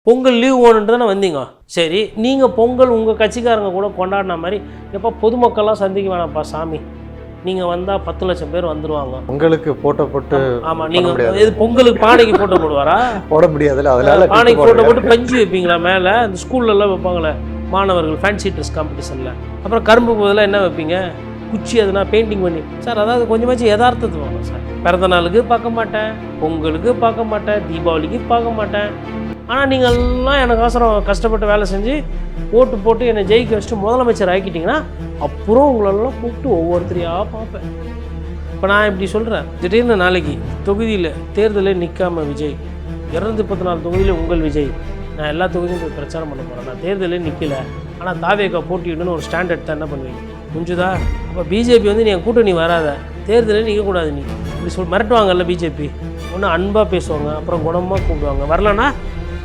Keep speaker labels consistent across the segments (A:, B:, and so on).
A: Pongal leave ஓணுன்ட்டு தானே வந்தீங்க. சரி, நீங்கள் பொங்கல் உங்கள் கட்சிக்காரங்க கூட கொண்டாடின மாதிரி எப்போ பொதுமக்கள்லாம் சந்திக்க வேணாம்ப்பா சாமி, நீங்கள் வந்தால் 10 லட்சம் பேர் வந்துடுவாங்க.
B: பொங்கலுக்கு போட்டோ போட்டு
A: ஆமாம், நீங்கள் இது பொங்கலுக்கு பானைக்கு போட்டோ போடுவாரா?
B: போட முடியாதுல்ல, அதனால
A: பானைக்கு போட்டோ போட்டு பஞ்சு வைப்பீங்களா மேலே? இந்த ஸ்கூல்லலாம் வைப்பாங்களே மாணவர்கள் ஃபேன்சி ட்ரெஸ் காம்படிஷனில். அப்புறம் கரும்பு போதெல்லாம் என்ன வைப்பீங்க? குச்சி எதுனா பெயிண்டிங் பண்ணி. சார் அதாவது கொஞ்சமாச்சும் யதார்த்தத்து வாங்க சார். பிறந்த நாளுக்கு பார்க்க மாட்டேன், பொங்கலுக்கு பார்க்க மாட்டேன், தீபாவளிக்கு பார்க்க மாட்டேன். ஆனால் நீங்கள்லாம் எனக்கு அவசரம் கஷ்டப்பட்டு வேலை செஞ்சு ஓட்டு போட்டு என்னை ஜெயிக்க வச்சுட்டு முதலமைச்சர் ஆக்கிட்டிங்கன்னா அப்புறம் உங்களெல்லாம் கூப்பிட்டு ஒவ்வொருத்தரையாக பார்ப்பேன். இப்போ நான் இப்படி சொல்கிறேன், திடீர்னு நாளைக்கு தொகுதியில் தேர்தலே நிற்காம விஜய் 234 தொகுதியில் உங்கள் விஜய், நான் எல்லா தொகுதியும் போய் பிரச்சாரம் பண்ண போகிறேன், நான் தேர்தலே நிற்கலை, ஆனால் தாவேக்கா போட்டியிடுன்னு ஒரு ஸ்டாண்டர்ட் தான் என்ன பண்ணுவீங்க? புரிஞ்சுதா? அப்போ பிஜேபி வந்து நீ என் கூட்டணி வராத, தேர்தலே நிற்கக்கூடாது, நீ இப்படி மிரட்டுவாங்கல்ல பிஜேபி. ஒன்று அன்பாக பேசுவாங்க, அப்புறம் குணமாக கூப்பிடுவாங்க, வரலன்னா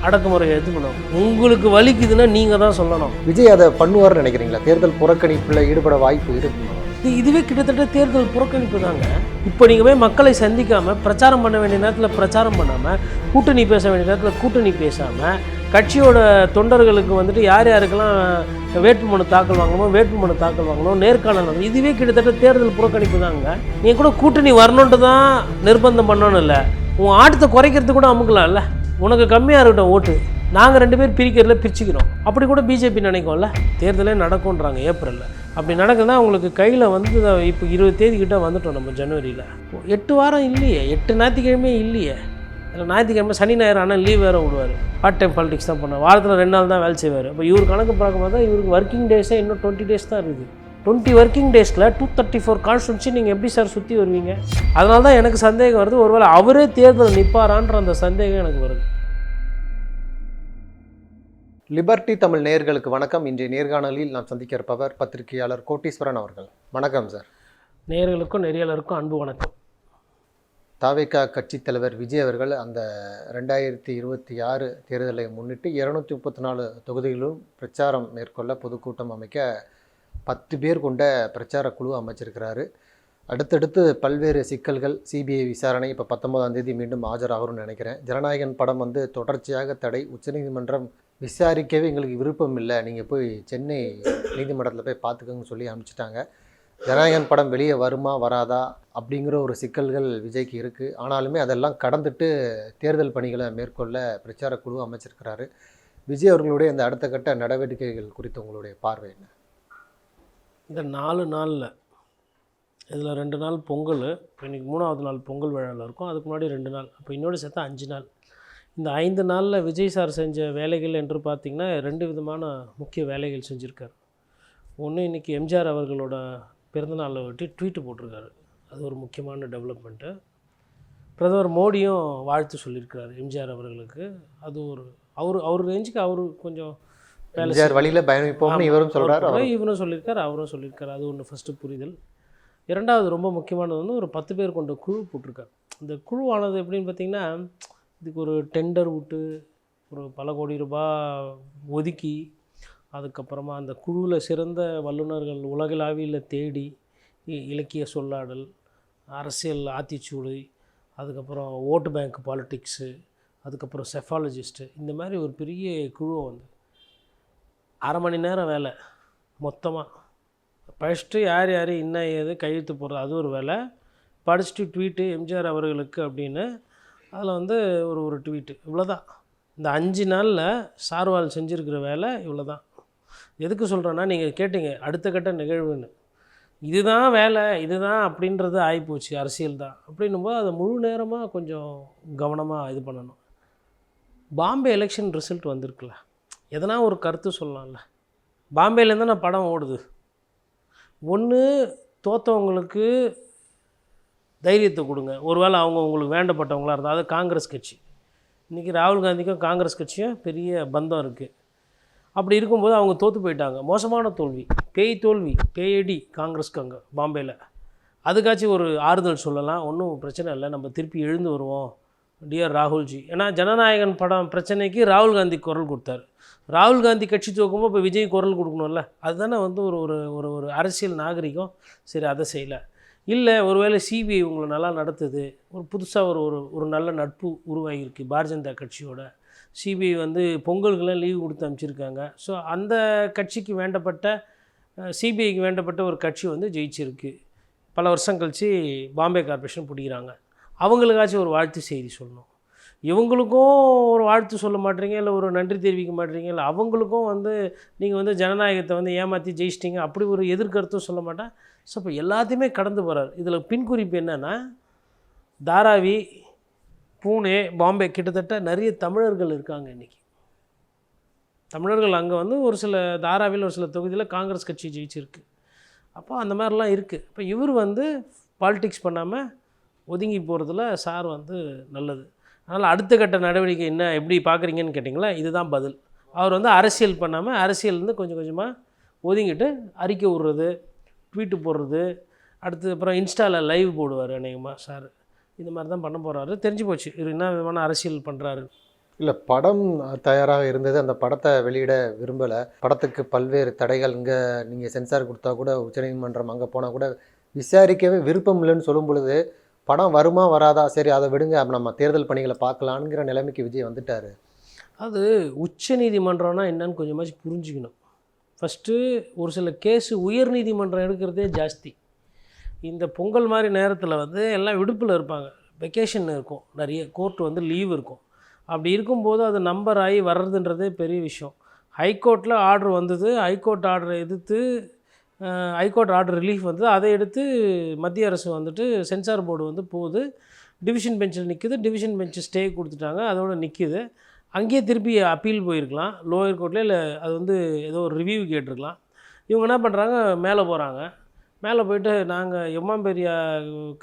A: அடக்குமுறையை எடுத்து பண்ணுவாங்க. உங்களுக்கு வலிக்குதுன்னா நீங்கள் தான் சொல்லணும்.
B: விஜய் அதை பண்ணுவார்னு நினைக்கிறீங்களா? தேர்தல் புறக்கணிப்பில் ஈடுபட வாய்ப்பு இருக்கு.
A: இதுவே கிட்டத்தட்ட தேர்தல் புறக்கணிப்பு தாங்க. இப்போ நீங்கள் போய் மக்களை சந்திக்காமல் பிரச்சாரம் பண்ண வேண்டிய நேரத்தில் பிரச்சாரம் பண்ணாமல், கூட்டணி பேச வேண்டிய நேரத்தில் கூட்டணி பேசாமல், கட்சியோட தொண்டர்களுக்கு வந்துட்டு யார் யாருக்கெல்லாம் வேட்புமனு தாக்கல் வாங்கணும், நேர்காணல், இதுவே கிட்டத்தட்ட தேர்தல் புறக்கணிப்பு தாங்க. நீங்கள் கூட கூட்டணி வரணுன்ட்டு தான் நிர்பந்தம் பண்ணணும் இல்லை, உன் ஆட்டத்தை குறைக்கிறது கூட அமுக்கலாம்ல. உனக்கு கம்மியாக இருக்கட்டும் ஓட்டு, நாங்கள் 2 பேர் பிரிக்கிறதுல பிரிச்சுக்கிறோம், அப்படி கூட பிஜேபி நினைக்கும்ல. தேர்தலே நடக்கும்ன்றாங்க ஏப்ரலில். அப்படி நடக்குதுன்னா உங்களுக்கு கையில் வந்து இப்போ 20 தேதிக்கிட்ட வந்துட்டோம் நம்ம ஜனவரியில். 8 வாரம் இல்லையே, 8 ஞாயிற்றுக்கிழமையே இல்லையே. அதில் ஞாயிற்றுக்கிழமை சனி ஞாயிறு ஆனால் லீவ் வேறு விடுவார். பார்ட் டைம் பாலிடிக்ஸ் தான் பண்ணுவார், வாரத்தில் 2 நாள் தான் வேலை செய்வார். இப்போ இவர் கணக்கு பார்க்கும்போது தான் இவருக்கு ஒர்க்கிங் டேஸே இன்னும் 20 டேஸ் தான் இருக்குது. 20 ஒர்க்கிங் டேஸில் 234 கான்ஸ்டிட்யூன்சி நீங்கள் எப்படி சார் சுற்றி வருவீங்க? அதனால தான் எனக்கு சந்தேகம் வருது, ஒருவேளை அவரே தேர்தல் நிற்பாரான்ற அந்த சந்தேகம் எனக்கு வருது.
B: லிபர்ட்டி தமிழ் நேயர்களுக்கு வணக்கம். இன்றைய நேர்காணலில் நாம் சந்திக்க இருப்பவர் பத்திரிகையாளர் கோட்டீஸ்வரன் அவர்கள். வணக்கம் சார்.
A: நேயர்களுக்கும் நெறியாளருக்கும் அன்பு வணக்கம்.
B: தாவேகா கட்சித் தலைவர் விஜய் அவர்கள் அந்த 2026 தேர்தலை முன்னிட்டு 234 தொகுதிகளிலும் பிரச்சாரம் மேற்கொள்ள பொதுக்கூட்டம் அமைக்க 10 பேர் கொண்ட பிரச்சார குழு அமைச்சிருக்கிறாரு. அடுத்தடுத்து பல்வேறு சிக்கல்கள், சிபிஐ விசாரணை, இப்போ 19ஆம் தேதி மீண்டும் ஆஜராகணும்னு நினைக்கிறேன். ஜனநாயகன் படம் வந்து தொடர்ச்சியாக தடை, உச்சநீதிமன்றம் விசாரிக்கவே எங்களுக்கு விருப்பம் இல்லை, நீங்கள் போய் சென்னை நீதிமன்றத்தில் போய் பார்த்துக்கோங்கன்னு சொல்லி அனுப்பிச்சிட்டாங்க. ஜனநாயகன் படம் வெளியே வருமா வராதா அப்படிங்கிற ஒரு சிக்கல்கள் விஜய்க்கு இருக்குது. ஆனாலுமே அதெல்லாம் கடந்துட்டு தேர்தல் பணிகளை மேற்கொள்ள பிரச்சார குழு அமைச்சிருக்கிறாரு. விஜய் அவர்களுடைய இந்த அடுத்த கட்ட நடவடிக்கைகள் குறித்து உங்களுடைய பார்வை என்ன?
A: இந்த 4 நாளில் இதில் 2 நாள் பொங்கல், இப்போ இன்றைக்கி 3ஆவது நாள் பொங்கல் விழாவில் இருக்கும், அதுக்கு முன்னாடி 2 நாள், அப்போ இன்னோட சேர்த்தா 5 நாள். இந்த 5 நாளில் விஜய் சார் செஞ்ச வேலைகள் என்று பார்த்திங்கன்னா 2 விதமான முக்கிய வேலைகள் செஞ்சுருக்கார். ஒன்று, இன்றைக்கி எம்ஜிஆர் அவர்களோட பிறந்தநாளை ஒட்டி ட்வீட்டு போட்டிருக்காரு, அது ஒரு முக்கியமான டெவலப்மெண்ட்டு. பிரதமர் மோடியும் வாழ்த்து சொல்லியிருக்கிறார் எம்ஜிஆர் அவர்களுக்கு. அது ஒரு அவர் ரேஞ்சுக்கு அவர் கொஞ்சம் வேலை
B: வழியில் பயணிப்போம்னு இவரும் சொல்கிறார்,
A: இவரும் சொல்லியிருக்கார், அவரும் சொல்லியிருக்கார். அது ஒன்று ஃபஸ்ட்டு புரிதல். 2வது ரொம்ப முக்கியமானது வந்து ஒரு 10 பேர் கொண்ட குழு போட்டிருக்கார். இந்த குழுவானது எப்படின்னு பார்த்திங்கன்னா, இதுக்கு ஒரு டெண்டர் விட்டு ஒரு பல கோடி ரூபாய் ஒதுக்கி, அதுக்கப்புறமா அந்த குழுவில் சிறந்த வல்லுநர்கள் உலகளாவியில் தேடி, இலக்கிய சொல்லாடல், அரசியல் ஆத்திச்சூடு, அதுக்கப்புறம் ஓட்டு பேங்க் பாலிட்டிக்ஸு, அதுக்கப்புறம் செஃபாலஜிஸ்ட்டு, இந்த மாதிரி ஒரு பெரிய குழுவை வந்து 1/2 மணி நேரம் வேலை மொத்தமாக படிச்சுட்டு யார் யார் என்ன ஏது கையெழுத்து போடுறது அது ஒரு வேலை, படிச்சுட்டு ட்வீட்டு எம்ஜிஆர் அவர்களுக்கு அப்படின்னு அதில் வந்து ஒரு ட்வீட்டு, இவ்வளோதான். இந்த 5 நாளில் சார்வால் செஞ்சுருக்கிற வேலை இவ்வளோ தான். எதுக்கு சொல்கிறேன்னா, நீங்கள் கேட்டீங்க அடுத்த கட்ட நிகழ்வுன்னு, இதுதான் வேலை இதுதான் அப்படின்றது ஆகிப்போச்சு, அரசியல் தான் அப்படின்னும்போது அதை முழு நேரமாக கொஞ்சம் கவனமாக இது பண்ணணும். பாம்பே எலெக்ஷன் ரிசல்ட் வந்திருக்குல்ல, எதனா ஒரு கருத்து சொல்லலாம்ல. பாம்பேலேருந்து நான் படம் ஓடுது. ஒன்று, தோற்றவங்களுக்கு தைரியத்தை கொடுங்க, ஒருவேளை அவங்க உங்களுக்கு வேண்டப்பட்டவங்களாக இருந்தால். அது காங்கிரஸ் கட்சி, இன்றைக்கி ராகுல் காந்திக்கும் காங்கிரஸ் கட்சியும் பெரிய பந்தம் இருக்குது. அப்படி இருக்கும்போது அவங்க தோற்று போயிட்டாங்க, மோசமான தோல்வி, பேயடி காங்கிரஸ்க்கு அங்கே பாம்பேயில். அதுக்காச்சும் ஒரு ஆறுதல் சொல்லலாம், ஒன்றும் பிரச்சனை இல்லை, நம்ம திருப்பி எழுந்து வருவோம் டியர் ராகுல்ஜி. ஏன்னா ஜனநாயகன் படம் பிரச்சனைக்கு ராகுல் காந்தி குரல் கொடுத்தாரு. ராகுல் காந்தி கட்சி தூக்கும்போது இப்போ விஜய் குரல் கொடுக்கணும்ல, அதுதானே வந்து ஒரு ஒரு ஒரு அரசியல் நாகரிகம். சரி, அதை செய்யலை. இல்லை, ஒருவேளை சிபிஐ உங்களை நல்லா நடத்துது, ஒரு புதுசாக ஒரு நல்ல நட்பு உருவாகியிருக்கு பாரதிய ஜனதா கட்சியோட, சிபிஐ வந்து பொங்கலுக்கெல்லாம் லீவு கொடுத்து அனுப்பிச்சிருக்காங்க. ஸோ அந்த கட்சிக்கு வேண்டப்பட்ட சிபிஐக்கு வேண்டப்பட்ட ஒரு கட்சி வந்து ஜெயிச்சிருக்கு. பல வருஷம் கழித்து பாம்பே கார்ப்பரேஷன் பிடிக்கிறாங்க. அவங்களுக்காச்சும் ஒரு வாழ்த்து செய்தி சொல்லணும். இவங்களுக்கும் ஒரு வாழ்த்து சொல்ல மாட்டீங்க, இல்லை ஒரு நன்றி தெரிவிக்க மாட்டீங்க, இல்லை அவங்களுக்கும் வந்து நீங்கள் வந்து ஜனநாயகத்தை வந்து ஏமாற்றி ஜெயிச்சிட்டிங்க அப்படி ஒரு எதிர்கருத்தும் சொல்ல மாட்டேன். ஸோ இப்போ எல்லாத்தையுமே கடந்து போகிறார். இதில் பின்குறிப்பு என்னென்னா, தாராவி, பூனே, பாம்பே கிட்டத்தட்ட நிறைய தமிழர்கள் இருக்காங்க இன்றைக்கி. தமிழர்கள் அங்கே வந்து ஒரு சில தாராவியில் ஒரு சில தொகுதியில் காங்கிரஸ் கட்சி ஜெயிச்சிருக்கு. அப்போ அந்த மாதிரிலாம் இருக்குது. இப்போ இவர் வந்து பாலிடிக்ஸ் பண்ணாமல் ஒதுங்கி போகிறதுல சார் வந்து நல்லது. அதனால் அடுத்த கட்ட நடவடிக்கை என்ன எப்படி பார்க்குறீங்கன்னு கேட்டிங்களா, இதுதான் பதில். அவர் வந்து அரசியல் பண்ணாமல் அரசியல்லேருந்து கொஞ்சம் கொஞ்சமாக ஒதுங்கிட்டு அறிக்கை விடுறது, ட்வீட்டு போடுறது, அடுத்து அப்புறம் இன்ஸ்டாவில் லைவ் போடுவார் அநேகமாக சார். இந்த மாதிரி தான் பண்ண போகிறாரு. தெரிஞ்சு போச்சு இவர் என்ன விதமான அரசியல் பண்ணுறாரு.
B: இல்லை, படம் தயாராக இருந்தது, அந்த படத்தை வெளியிட விரும்பலை. படத்துக்கு பல்வேறு தடைகள், இங்கே நீங்கள் சென்சார் கொடுத்தா கூட உச்சநீதிமன்றம், அங்கே போனால் கூட விசாரிக்கவே விருப்பம் இல்லைன்னு சொல்லும் பொழுது படம் வருமா வராதா, சரி அதை விடுங்க, அப்போ நம்ம தேர்தல் பணிகளை பார்க்கலான்ங்கிற நிலைமைக்கு விஜய் வந்துட்டார்.
A: அது உச்சநீதிமன்றம்னா என்னன்னு கொஞ்சமாச்சு புரிஞ்சுக்கணும். ஃபஸ்ட்டு ஒரு சில கேஸு உயர்நீதிமன்றம் எடுக்கிறதே ஜாஸ்தி. இந்த பொங்கல் மாதிரி நேரத்தில் வந்து எல்லாம் விடுப்பில் இருப்பாங்க, வெக்கேஷன் இருக்கும், நிறைய கோர்ட் வந்து லீவ் இருக்கும். அப்படி இருக்கும்போது அது நம்பர் ஆகி வர்றதுன்றதே பெரிய விஷயம். ஹைகோர்ட்டில் ஆர்டர் வந்தது, ஹைகோர்ட் ஆர்டரை எதிர்த்து ஹைகோர்ட் ஆர்டர் ரிலீஃப் வந்தது, அதை எடுத்து மத்திய அரசு வந்துட்டு சென்சார் போர்டு வந்து போகுது, டிவிஷன் பெஞ்சில் நிற்குது, டிவிஷன் பெஞ்சு ஸ்டே கொடுத்துட்டாங்க, அதோடு நிற்கிது. அங்கேயே திருப்பி அப்பீல் போயிருக்கலாம் லோயர் கோர்ட்டில், இல்லை அது வந்து ஏதோ ஒரு ரிவ்யூ கேட்டிருக்கலாம். இவங்க என்ன பண்ணுறாங்க, மேலே போகிறாங்க. மேலே போயிட்டு நாங்கள் எம்மாம் பெரிய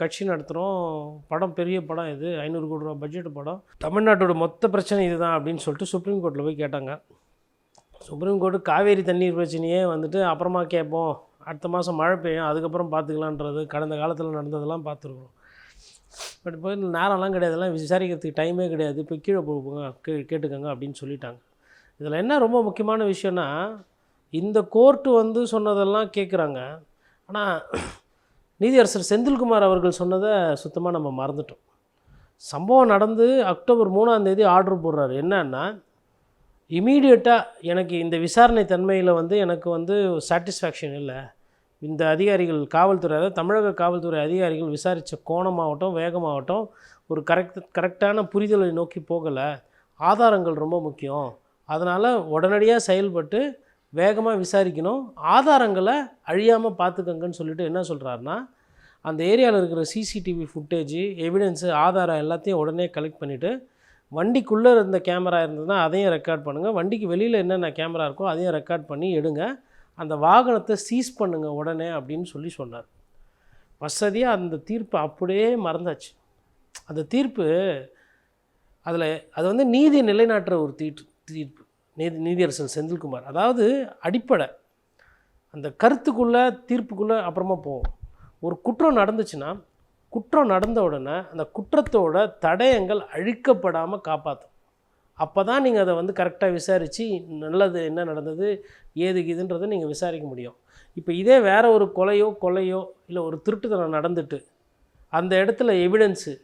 A: கட்சி நடத்துகிறோம், படம் பெரிய படம், இது 500 கோடி ரூபா பட்ஜெட் படம், தமிழ்நாட்டோட மொத்த பிரச்சனை இதுதான் அப்படின்னு சொல்லிட்டு சுப்ரீம் கோர்ட்டில் போய் கேட்டாங்க. சுப்ரீம் கோர்ட்டு காவேரி தண்ணீர் பிரச்சனையே வந்துட்டு அப்புறமா கேட்போம், அடுத்த மாதம் மழை பெய்யும் அதுக்கப்புறம் பார்த்துக்கலான்றது கடந்த காலத்தில் நடந்ததெல்லாம் பார்த்துருக்குறோம். பட் இப்போ நேரம்லாம் கிடையாது, எல்லாம் விசாரிக்கிறதுக்கு டைமே கிடையாது, இப்போ கீழே போங்க கேட்டுக்கோங்க அப்படின்னு சொல்லிட்டாங்க. இதில் என்ன ரொம்ப முக்கியமான விஷயம்னா, இந்த கோர்ட்டு வந்து சொன்னதெல்லாம் கேட்குறாங்க. ஆனால் நீதியரசர் செந்தில்குமார் அவர்கள் சொன்னதை சுத்தமாக நம்ம மறந்துட்டோம். சம்பவம் நடந்து அக்டோபர் 3ஆம் தேதி ஆர்டர் போடுறாரு. என்னன்னா, இமீடியட்டாக எனக்கு இந்த விசாரணை தன்மையில் வந்து எனக்கு வந்து சாட்டிஸ்ஃபேக்ஷன் இல்லை, இந்த அதிகாரிகள் காவல்துறை, அதாவது தமிழக காவல்துறை அதிகாரிகள் விசாரித்த கோணமாகட்டும் வேகமாகட்டும் ஒரு கரெக்டான புரிதலை நோக்கி போகலை, ஆதாரங்கள் ரொம்ப முக்கியம், அதனால் உடனடியாக செயல்பட்டு வேகமாக விசாரிக்கணும், ஆதாரங்களை அழியாமல் பார்த்துக்கங்கன்னு சொல்லிட்டு என்ன சொல்கிறாருன்னா, அந்த ஏரியாவில் இருக்கிற சிசிடிவி ஃபுட்டேஜு, எவிடன்ஸு, ஆதாரம் எல்லாத்தையும் உடனே கலெக்ட் பண்ணிவிட்டு, வண்டிக்குள்ளே இருந்த கேமரா இருந்ததுன்னா அதையும் ரெக்கார்ட் பண்ணுங்கள், வண்டிக்கு வெளியில் என்னென்ன கேமரா இருக்கோ அதையும் ரெக்கார்ட் பண்ணி எடுங்க, அந்த வாகனத்தை சீஸ் பண்ணுங்கள் உடனே அப்படின்னு சொல்லி சொன்னார். வசதியாக அந்த தீர்ப்பு அப்படியே மறந்தாச்சு. அந்த தீர்ப்பு அதில் அது வந்து நீதி நிலைநாட்டுற ஒரு தீர்ப்பு நீதியரசர் செந்தில்குமார். அதாவது அடிப்படை அந்த கருத்துக்குள்ளே தீர்ப்புக்குள்ளே அப்புறமா போவோம். ஒரு குற்றம் நடந்துச்சுன்னா குற்றம் நடந்த உடனே அந்த குற்றத்தோட தடயங்கள் அழிக்கப்படாமல் காப்பாற்றும். அப்போ தான் நீங்கள் அதை வந்து கரெக்டாக விசாரித்து நல்லது என்ன நடந்தது ஏதுக்குதுன்றதை நீங்கள் விசாரிக்க முடியும். இப்போ இதே வேறு ஒரு கொலையோ இல்லை ஒரு திருட்டுத்தனம் நடந்துட்டு அந்த இடத்துல எவிடன்ஸு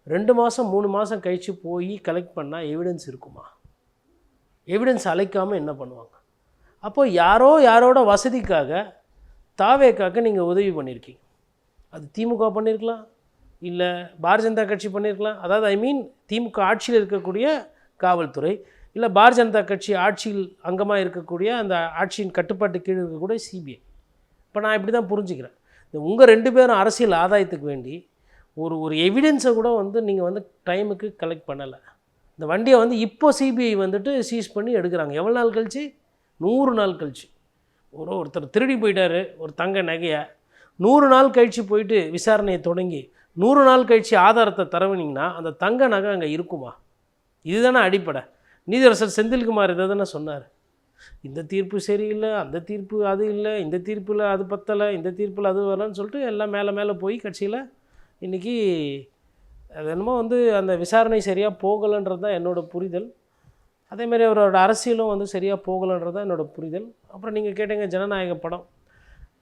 A: 2 மாதம் 3 மாதம் கழித்து போய் கலெக்ட் பண்ணால் எவிடன்ஸ் இருக்குமா? எவிடன்ஸ் அழைக்காமல் என்ன பண்ணுவாங்க? அப்போ யாரோட வசதிக்காக தாவேக்காக நீங்கள் உதவி பண்ணியிருக்கீங்க. அது திமுக பண்ணியிருக்கலாம், இல்லை பாரதிய ஜனதா கட்சி பண்ணியிருக்கலாம். அதாவது திமுக ஆட்சியில் இருக்கக்கூடிய காவல்துறை, இல்லை பாரதிய ஜனதா கட்சி ஆட்சியில் அங்கமாக இருக்கக்கூடிய அந்த ஆட்சியின் கட்டுப்பாட்டு கீழே இருக்கக்கூடிய சிபிஐ. இப்போ நான் இப்படி தான் புரிஞ்சுக்கிறேன். இந்த உங்கள் 2 பேரும் அரசியல் ஆதாயத்துக்கு வேண்டி ஒரு எவிடன்ஸை கூட வந்து நீங்கள் வந்து டைமுக்கு கலெக்ட் பண்ணலை. இந்த வண்டியை வந்து இப்போ சிபிஐ வந்துட்டு சீஸ் பண்ணி எடுக்கிறாங்க. எவ்வளோ நாள் கழிச்சு? 100 நாள் கழிச்சு. ஒருத்தர் திருடி போயிட்டார் ஒரு தங்க நகையை, 100 நாள் கழித்து போயிட்டு விசாரணையை தொடங்கி 100 நாள் கழித்து ஆதாரத்தை தரவினீங்கன்னா அந்த தங்க நகை அங்கே இருக்குமா? இதுதானே அடிப்படை. நீதியரசர் செந்தில்குமார் இதை தானே சொன்னார். இந்த தீர்ப்பு சரியில்லை, அந்த தீர்ப்பு அது இல்லை, இந்த தீர்ப்பில் அது பத்தலை, இந்த தீர்ப்பில் அது வரலன்னு சொல்லிட்டு எல்லாம் மேலே போய் கட்சியில் இன்றைக்கி அது என்னமோ வந்து அந்த விசாரணை சரியாக போகலைன்றது தான் என்னோடய புரிதல். அதேமாதிரி அவரோட அரசியலும் வந்து சரியாக போகலைன்றது தான் என்னோடய புரிதல். அப்புறம் நீங்கள் கேட்டீங்க ஜனநாயக படம்.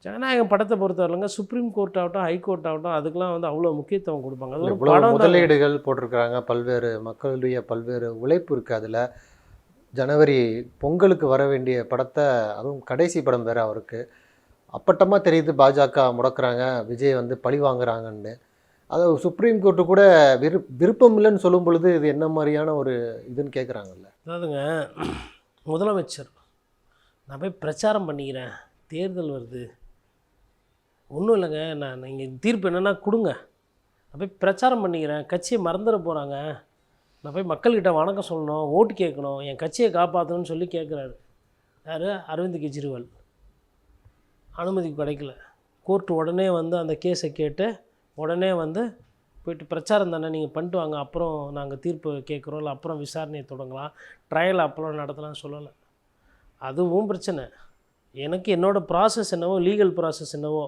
A: ஜனநாயக படத்தை பொறுத்தவரைங்க சுப்ரீம் கோர்ட் ஆகட்டும் ஹைகோர்ட் ஆகட்டும் அதுக்கெலாம் வந்து அவ்வளோ முக்கியத்துவம் கொடுப்பாங்க. அது ஒரு படம்,
B: முதலீடுகள் போட்டிருக்கிறாங்க, பல்வேறு மக்களுடைய பல்வேறு உழைப்பு இருக்குது அதில். ஜனவரி பொங்கலுக்கு வர வேண்டிய படத்தை, அதுவும் கடைசி படம் வேறு அவருக்கு, அப்பட்டமாக தெரியுது பாஜக முடக்கிறாங்க, விஜய் வந்து பழி வாங்குறாங்கன்னு. அதை சுப்ரீம் கோர்ட்டு கூட விருப்பம் இல்லைன்னு சொல்லும் பொழுது இது என்ன மாதிரியான ஒரு இதுன்னு கேட்குறாங்கல்ல.
A: அதாவதுங்க, முதலமைச்சர் நான் போய் பிரச்சாரம் பண்ணிக்கிறேன், தேர்தல் வருது, ஒன்றும் இல்லைங்க, நான் நீங்கள் தீர்ப்பு என்னென்னா கொடுங்க, நான் போய் பிரச்சாரம் பண்ணிக்கிறேன், கட்சியை மறந்துட போகிறாங்க, நான் போய் மக்கள்கிட்ட வணக்கம் சொல்லணும், ஓட்டு கேட்கணும், என் கட்சியை காப்பாற்றணும்னு சொல்லி கேட்குறாரு. யார்? அரவிந்த் கெஜ்ரிவால். அனுமதி கிடைக்கல. கோர்ட்டு உடனே வந்து அந்த கேஸை கேட்டு உடனே வந்து போய்ட்டு பிரச்சாரம் தானே நீங்கள் பண்ணிட்டு வாங்க, அப்புறம் நாங்கள் தீர்ப்பு கேட்குறோம், இல்லை அப்புறம் விசாரணையை தொடங்கலாம், ட்ரையல் அப்புறம் நடத்தலாம்னு சொல்லலை. அதுவும் பிரச்சனை. எனக்கு என்னோடய ப்ராசஸ் என்னவோ, லீகல் ப்ராசஸ் என்னவோ,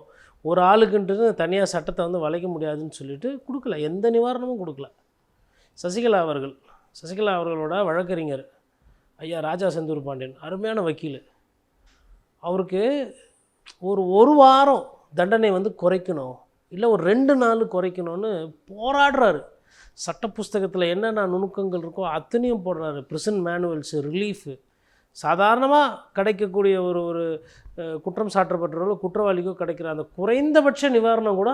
A: ஒரு ஆளுக்குன்றது தனியாக சட்டத்தை வந்து வளைக்க முடியாதுன்னு சொல்லிட்டு கொடுக்கல, எந்த நிவாரணமும் கொடுக்கல. சசிகலா அவர்களோட வழக்கறிஞர் ஐயா ராஜா செந்தூர் பாண்டியன், அருமையான வக்கீல், அவருக்கு ஒரு வாரம் தண்டனை வந்து குறைக்கணும், இல்லை ஒரு 2 நாள் குறைக்கணும்னு போராடுறாரு. சட்ட புஸ்தகத்தில் என்னென்ன நுணுக்கங்கள் இருக்கோ அத்தனையும் போடுறாரு. ப்ரிசன் மேனுவல்ஸு, ரிலீஃபு, சாதாரணமாக கிடைக்கக்கூடிய ஒரு குற்றம் சாட்டப்பட்டவர்களோ குற்றவாளிக்கோ கிடைக்கிற அந்த குறைந்தபட்ச நிவாரணம் கூட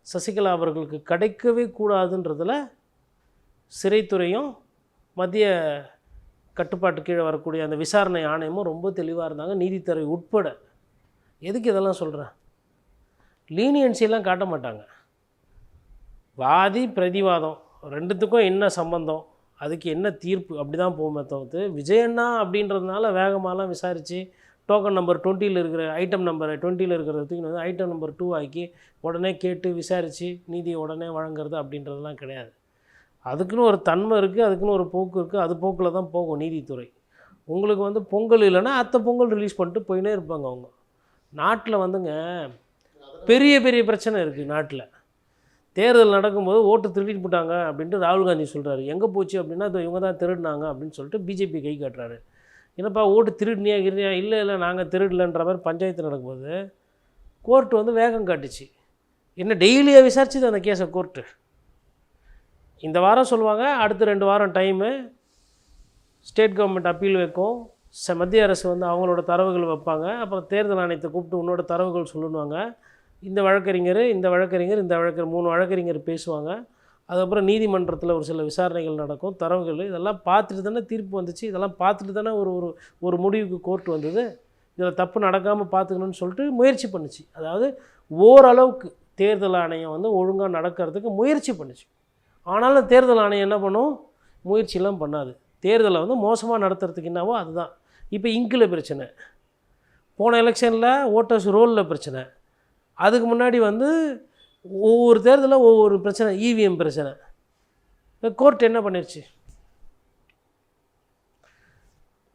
A: சசிகலா அவர்களுக்கு கிடைக்கவே கூடாதுன்றதில் சிறைத்துறையும் மத்திய கட்டுப்பாட்டு கீழே வரக்கூடிய அந்த விசாரணை ஆணையமும் ரொம்ப தெளிவாக இருந்தாங்க, நீதித்துறை உட்பட. எதுக்கு இதெல்லாம் சொல்கிறேன்? லீனியன்சியெல்லாம் காட்ட மாட்டாங்க. வாதி பிரதிவாதம் ரெண்டுத்துக்கும் என்ன சம்பந்தம், அதுக்கு என்ன தீர்ப்பு, அப்படி தான் போகுமே தவிர்த்து விஜயண்ணா அப்படின்றதுனால வேகமாகலாம் விசாரித்து டோக்கன் நம்பர் 20 இருக்கிற ஐட்டம் நம்பர் 20 இருக்கிறதுக்கு வந்து ஐட்டம் நம்பர் 2 ஆக்கி உடனே கேட்டு விசாரித்து நீதியை உடனே வழங்குறது அப்படின்றதெல்லாம் கிடையாது. அதுக்குன்னு ஒரு தன்மை இருக்குது, அதுக்குன்னு ஒரு போக்கு இருக்குது, அது போக்கில் தான் போகும் நீதித்துறை. உங்களுக்கு வந்து பொங்கல் இல்லைன்னா அத்தை பொங்கல் ரிலீஸ் பண்ணிட்டு போயினே இருப்பாங்க அவங்க. நாட்டில் வந்துங்க பெரிய பெரிய பிரச்சனை இருக்குது. நாட்டில் தேர்தல் நடக்கும்போது ஓட்டு திருடிட்டு போட்டாங்க அப்படின்ட்டு ராகுல் காந்தி சொல்கிறாரு. எங்கே போச்சு அப்படின்னா இவங்க தான் திருடினாங்க அப்படின்னு சொல்லிட்டு பிஜேபி கை காட்டுறாரு. என்னப்பா ஓட்டு திருடினியா கிருனியா? இல்லை நாங்கள் திருடலன்ற மாதிரி பஞ்சாயத்து நடக்கும்போது கோர்ட்டு வந்து வேகம் காட்டுச்சு. என்ன டெய்லியாக விசாரிச்சுது அந்த கேஸை கோர்ட்டு. இந்த வாரம் சொல்லுவாங்க, அடுத்த 2 வாரம் டைமு, ஸ்டேட் கவர்மெண்ட் அப்பீல் வைக்கும், மத்திய அரசு வந்து அவங்களோட தரவுகள் வைப்பாங்க, அப்புறம் தேர்தல் ஆணையத்தை கூப்பிட்டு உன்னோட தரவுகள் சொல்லுவாங்க. இந்த வழக்கறிஞர் 3 வழக்கறிஞர் பேசுவாங்க. அதுக்கப்புறம் நீதிமன்றத்தில் ஒரு சில விசாரணைகள் நடக்கும், தரவுகள் இதெல்லாம் பார்த்துட்டு தானே தீர்ப்பு வந்துச்சு. இதெல்லாம் பார்த்துட்டு தானே ஒரு முடிவுக்கு கோர்ட் வந்தது. இதில் தப்பு நடக்காமல் பார்த்துக்கணும்னு சொல்லிட்டு முயற்சி பண்ணுச்சு. அதாவது ஓரளவுக்கு தேர்தல் ஆணையம் வந்து ஒழுங்காக நடக்கிறதுக்கு முயற்சி பண்ணுச்சு. ஆனாலும் தேர்தல் ஆணையம் என்ன பண்ணும்? முயற்சியெல்லாம் பண்ணாது. தேர்தலை வந்து மோசமாக நடத்துறதுக்கு என்னவோ அதுதான். இப்போ இங்கில் பிரச்சனை, போன எலெக்ஷனில் ஓட்டர்ஸ் ரோலில் பிரச்சனை, அதுக்கு முன்னாடி வந்து ஒவ்வொரு தேர்தலில் ஒவ்வொரு பிரச்சனை, இவிஎம் பிரச்சனை. கோர்ட் என்ன பண்ணிருச்சு?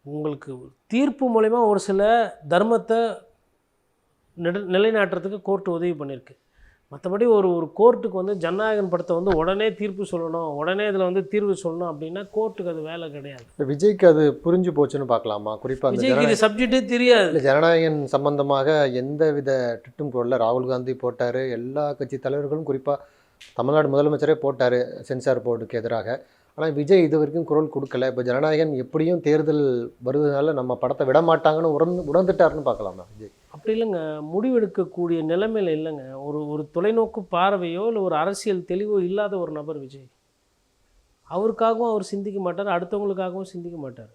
A: உங்களுக்கு தீர்ப்பு மூலமா ஒரு சில தர்மத்தை நிலைநாட்டுறதுக்கு கோர்ட்டு உதவி பண்ணியிருக்கு. மற்றபடி ஒரு கோர்ட்டுக்கு வந்து ஜனநாயகன் படத்தை வந்து உடனே தீர்ப்பு சொல்லணும், உடனே இதில் வந்து தீர்வு சொல்லணும் அப்படின்னா கோர்ட்டுக்கு அது வேலை கிடையாது.
B: விஜய்க்கு அது புரிஞ்சு போச்சுன்னு பார்க்கலாமா? குறிப்பாக
A: விஜய்க்கு இது சப்ஜெக்டே தெரியாது.
B: இல்லை, ஜனநாயகன் சம்பந்தமாக எந்த வித ட்விட்டும் போடல. ராகுல் காந்தி போட்டார், எல்லா கட்சி தலைவர்களும், குறிப்பாக தமிழ்நாடு முதலமைச்சரே போட்டார் சென்சார் போர்டுக்கு எதிராக. ஆனால் விஜய் இது வரைக்கும் குரல் கொடுக்கல. இப்போ ஜனநாயகன் எப்படியும் தேர்தல் வருவதனால நம்ம படத்தை விட மாட்டாங்கன்னு உணர்ந்துட்டாருன்னு பார்க்கலாமா விஜய்?
A: அப்படி இல்லைங்க, முடிவெடுக்கக்கூடிய நிலைமையில் இல்லைங்க. ஒரு தொலைநோக்கு பார்வையோ இல்லை ஒரு அரசியல் தெளிவோ இல்லாத ஒரு நபர் விஜய். அவருக்காகவும் அவர் சிந்திக்க மாட்டார், அடுத்தவங்களுக்காகவும் சிந்திக்க மாட்டார்.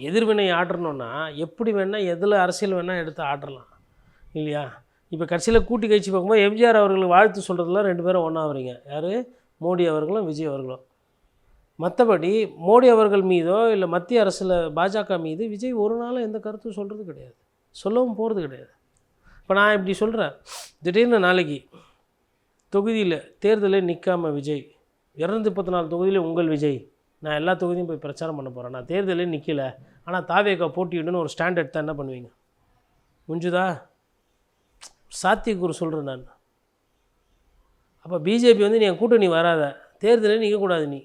A: எதிர்வினை ஆடுறணுன்னா எப்படி வேணால் எதில் அரசியல் வேணால் எடுத்து ஆடலாம் இல்லையா? இப்போ கட்சியில் கூட்டி கட்சி பார்க்கும்போது எம்ஜிஆர் அவர்களுக்கு வாழ்த்து சொல்கிறதுலாம் 2 பேரும் ஒன்றா வரீங்க. யார்? மோடி அவர்களும் விஜய் அவர்களும். மற்றபடி மோடி அவர்கள் மீதோ இல்லை மத்திய அரசில் பாஜக மீது விஜய் ஒரு நாளும் எந்த கருத்தும் சொல்கிறது கிடையாது, சொல்லவும் போகிறது கிடையாது. இப்போ நான் இப்படி சொல்கிறேன், திடீர்னு நாளைக்கு தொகுதியில் தேர்தலே நிற்காமல் விஜய் 234 தொகுதியில் உங்கள் விஜய், நான் எல்லா தொகுதியும் போய் பிரச்சாரம் பண்ண போகிறேன், நான் தேர்தலே நிற்கல, ஆனால் தாவேக்கா போட்டியிடுன்னு ஒரு ஸ்டாண்ட் எடுத்தால் என்ன பண்ணுவீங்க? முடிஞ்சுதா? சாத்தியக்கூறு சொல்கிறேன் நான். அப்போ பிஜேபி வந்து நீ என் கூட்டணி வராத, தேர்தலே நிற்கக்கூடாது நீ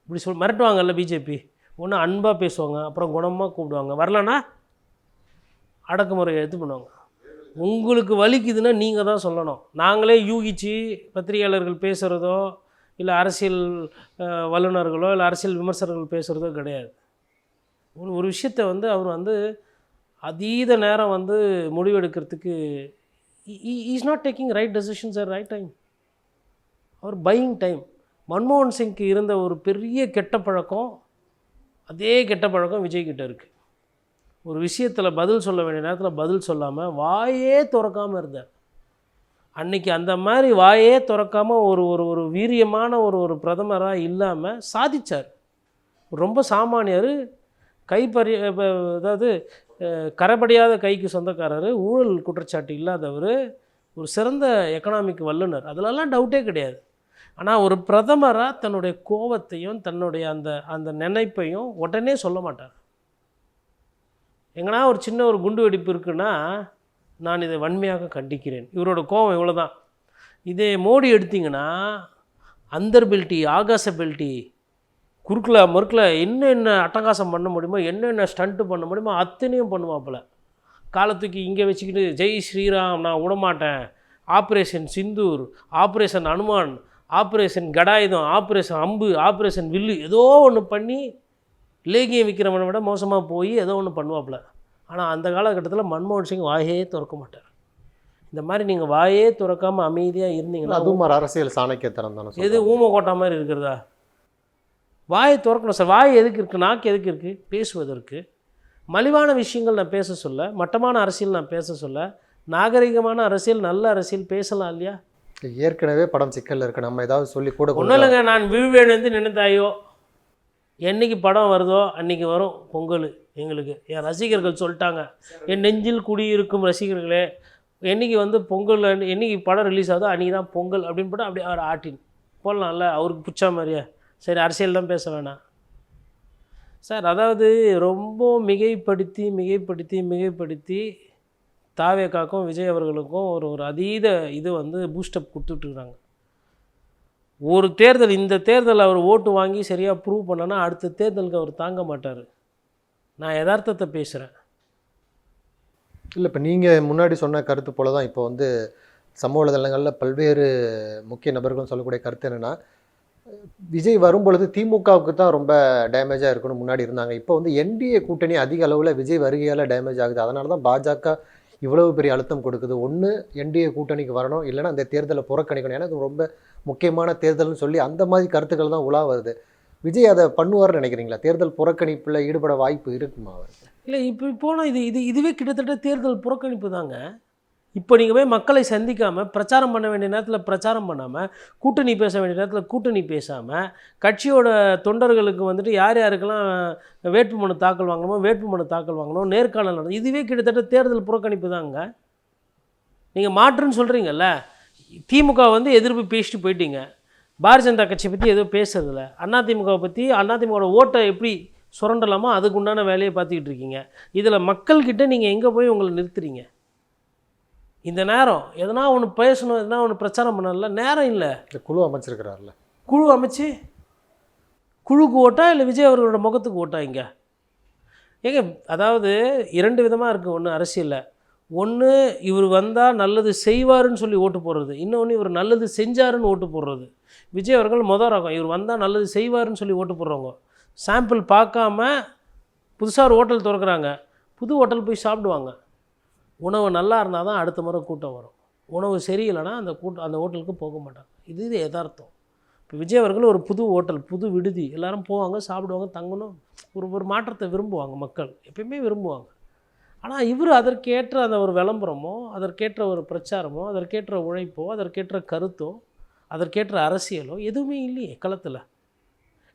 A: இப்படி மிரட்டுவாங்கல்ல பிஜேபி. ஒன்று அன்பாக பேசுவாங்க, அப்புறம் குணமாக கூப்பிடுவாங்க, வரலன்னா அடக்குமுறையை எடுத்து பண்ணுவாங்க. உங்களுக்கு வலிக்குதுன்னா நீங்கள் தான் சொல்லணும். நாங்களே யூகிச்சு பத்திரிகையாளர்கள் பேசுகிறதோ இல்லை அரசியல் வல்லுநர்களோ இல்லை அரசியல் விமர்சகர்கள் பேசுகிறதோ கிடையாது. ஒரு விஷயத்தை வந்து அவர் வந்து அதீத நேரம் வந்து முடிவெடுக்கிறதுக்கு is not taking right decisions at right time. அவர் பையிங் டைம். மன்மோகன் சிங்க்கு இருந்த ஒரு பெரிய கெட்ட பழக்கம், அதே கெட்ட பழக்கம் விஜய்கிட்ட இருக்குது. ஒரு விஷயத்தில் பதில் சொல்ல வேண்டிய நேரத்தில் பதில் சொல்லாமல் வாயே திறக்காமல் இருந்தார். அன்றைக்கி அந்த மாதிரி வாயே திறக்காமல் ஒரு ஒரு ஒரு வீரியமான ஒரு பிரதமராக இல்லாமல் சாதித்தார். ரொம்ப சாமானியர், அதாவது கரைபடியாத கைக்கு சொந்தக்காரர், ஊழல் குற்றச்சாட்டு இல்லாதவர், ஒரு சிறந்த எக்கனாமிக் வல்லுனர், அதிலெல்லாம் டவுட்டே கிடையாது. ஆனால் ஒரு பிரதமராக தன்னுடைய கோபத்தையும் தன்னுடைய அந்த அந்த நினைப்பையும் உடனே சொல்ல மாட்டார். எங்கன்னா ஒரு சின்ன ஒரு குண்டு வெடிப்பு இருக்குன்னா நான் இதை வன்மையாக கண்டிக்கிறேன். இவரோட கோபம் இவ்வளோ தான். இதே மோடி எடுத்திங்கன்னா அந்தர்பில்ட்டி, ஆகாசபில்ட்டி, குறுக்கில் மறுக்கில் என்னென்ன அட்டகாசம் பண்ண முடியுமோ, என்னென்ன ஸ்டண்ட்டு பண்ண முடியுமோ அத்தனையும் பண்ணுவாப்பில். காலத்துக்கு இங்கே வச்சுக்கிட்டு ஜெய் ஸ்ரீராம் நான் விடமாட்டேன், operation Sindoor, operation Hanuman, operation கடாயுதம், ஆப்ரேஷன் அம்பு, ஆப்ரேஷன் வில்லு, ஏதோ ஒன்று பண்ணி லேகியம் விற்கிறவனை விட மோசமாக போய் ஏதோ ஒன்று பண்ணுவாப்பில். ஆனால் அந்த காலகட்டத்தில் மன்மோகன் சிங் வாயே திறக்க மாட்டார். இந்த மாதிரி நீங்கள் வாயே திறக்காமல் அமைதியாக இருந்தீங்கன்னா
B: அதுவும் ஒரு அரசியல் சாணக்கியத்தனம் தானே.
A: எது ஊமக்கோட்டா மாதிரி இருக்கிறதா? வாயை திறக்கணும் சார். வாய் எதுக்கு இருக்குது? நாக்கு எதுக்கு இருக்குது? பேசுவதற்கு. மலிவான விஷயங்கள் நான் பேச சொல்ல, மட்டமான அரசியல் நான் பேச சொல்ல, நாகரிகமான அரசியல், நல்ல அரசியல் பேசலாம் இல்லையா?
B: ஏற்கனவே படம் சிக்கலில் இருக்குது, நம்ம ஏதாவது சொல்லி கூட
A: ஒன்றும் இல்லைங்க. நான் விழுவேன்னு நினைத்தாயோ, என்றைக்கு படம் வருதோ அன்றைக்கி வரும் பொங்கல். எங்களுக்கு என் ரசிகர்கள் சொல்லிட்டாங்க, என் நெஞ்சில் குடியிருக்கும் ரசிகர்களே, என்றைக்கு வந்து பொங்கல், என்றைக்கு படம் ரிலீஸ் ஆகுதோ அன்றைக்கி தான் பொங்கல் அப்படின்னு போட்டு அப்படியே அவர் ஆட்டின் போடலாம்ல. அவருக்கு பிடிச்ச மாதிரியே. சரி, அரசியல் தான் பேச வேணாம் சார். அதாவது ரொம்ப மிகைப்படுத்தி தாவேக்காக்கும் விஜய் அவர்களுக்கும் ஒரு அதீத இது வந்து பூஸ்டப் கொடுத்துட்ருக்குறாங்க. ஒரு தேர்தல், இந்த தேர்தல் அவர் ஓட்டு வாங்கி சரியாக ப்ரூவ் பண்ணனா அடுத்த தேர்தலுக்கு அவர் தாங்க மாட்டார். நான் யதார்த்தத்தை பேசுகிறேன்.
B: இல்லை, இப்போ நீங்கள் முன்னாடி சொன்ன கருத்து போல தான் இப்போ வந்து சமூக வலைதளங்களில் பல்வேறு முக்கிய நபர்களும் சொல்லக்கூடிய கருத்து என்னென்னா, விஜய் வரும்பொழுது திமுகவுக்கு தான் ரொம்ப டேமேஜாக இருக்கணும் முன்னாடி இருந்தாங்க. இப்போ வந்து என்டிஏ கூட்டணி அதிக அளவில் விஜய் வருகையால் டேமேஜ் ஆகுது. அதனால தான் பாஜக இவ்வளவு பெரிய அழுத்தம் கொடுக்குது. ஒன்று என்டிஏ கூட்டணிக்கு வரணும், இல்லைன்னா அந்த தேர்தலை புறக்கணிக்கணும். ஏன்னா இது ரொம்ப முக்கியமான தேர்தல்னு சொல்லி அந்த மாதிரி கருத்துக்கள் தான் உலா வருது. விஜய் அதை பண்ணுவார்னு நினைக்கிறீங்களா? தேர்தல் புறக்கணிப்பில் ஈடுபட வாய்ப்பு இருக்குமா அவருக்கு?
A: இல்லை, இப்போ போனால் இதுவே கிட்டத்தட்ட தேர்தல் புறக்கணிப்பு தாங்க. இப்போ நீங்கள் போய் மக்களை சந்திக்காமல், பிரச்சாரம் பண்ண வேண்டிய நேரத்தில் பிரச்சாரம் பண்ணாமல், கூட்டணி பேச வேண்டிய நேரத்தில் கூட்டணி பேசாமல், கட்சியோட தொண்டர்களுக்கு வந்துட்டு யார் யாருக்கெல்லாம் வேட்புமனு தாக்கல் வாங்கணும், நேர்காணல் நடக்கும். இதுவே கிட்டத்தட்ட தேர்தல் புறக்கணிப்பு தாங்க. நீங்கள் மாற்றுன்னு சொல்கிறீங்கல்ல, திமுக வந்து எதிர்ப்பு பேசிட்டு போயிட்டீங்க. பாரதிய ஜனதா கட்சியை பற்றி எதுவும் பேசுறதில்ல. அதிமுகவை பற்றி, அதிமுகவோட ஓட்டை எப்படி சுரண்டலாமோ அதுக்கு உண்டான வேலையை பார்த்துக்கிட்டு இருக்கீங்க. இதில் மக்கள்கிட்ட நீங்கள் எங்கே போய் உங்களை நிறுத்துறீங்க? இந்த நேரம் எதனா ஒன்று பேசணும், எதனா ஒன்று பிரச்சாரம் பண்ணல, நேரம் இல்லை.
B: குழு அமைச்சிருக்கிறார்ல,
A: குழு அமைச்சு குழுக்கு ஓட்டா இல்லை விஜய் அவர்களோட முகத்துக்கு ஓட்டா? இங்கே ஏங்க, அதாவது இரண்டு விதமாக இருக்குது. ஒன்று அரசியலில், ஒன்று இவர் வந்தால் நல்லது செய்வாருன்னு சொல்லி ஓட்டு போடுறது, இன்னொன்று இவர் நல்லது செஞ்சாருன்னு ஓட்டு போடுறது. விஜய் அவர்கள் மொதல் ரகம். இவர் வந்தால் நல்லது செய்வாருன்னு சொல்லி ஓட்டு போடுறவங்க. சாம்பிள் பார்க்காம புதுசாக ஒரு ஹோட்டல் திறக்கிறாங்க, புது ஹோட்டல் போய் சாப்பிடுவாங்க. உணவு நல்லா இருந்தால் தான் அடுத்த முறை கூட்டம் வரும். உணவு சரியில்லைன்னா அந்த ஹோட்டலுக்கு போக மாட்டாங்க. இது யதார்த்தம். இப்போ விஜய் அவர்கள் ஒரு புது ஹோட்டல், புது விடுதி, எல்லோரும் போவாங்க, சாப்பிடுவாங்க, தங்கணும். ஒரு மாற்றத்தை விரும்புவாங்க மக்கள், எப்பயுமே விரும்புவாங்க. ஆனால் இவர் அதற்கேற்ற அந்த ஒரு விளம்பரமோ, அதற்கேற்ற ஒரு பிரச்சாரமோ, அதற்கேற்ற உழைப்போ, அதற்கேற்ற கருத்தோ, அதற்கேற்ற அரசியலோ எதுவுமே இல்லையே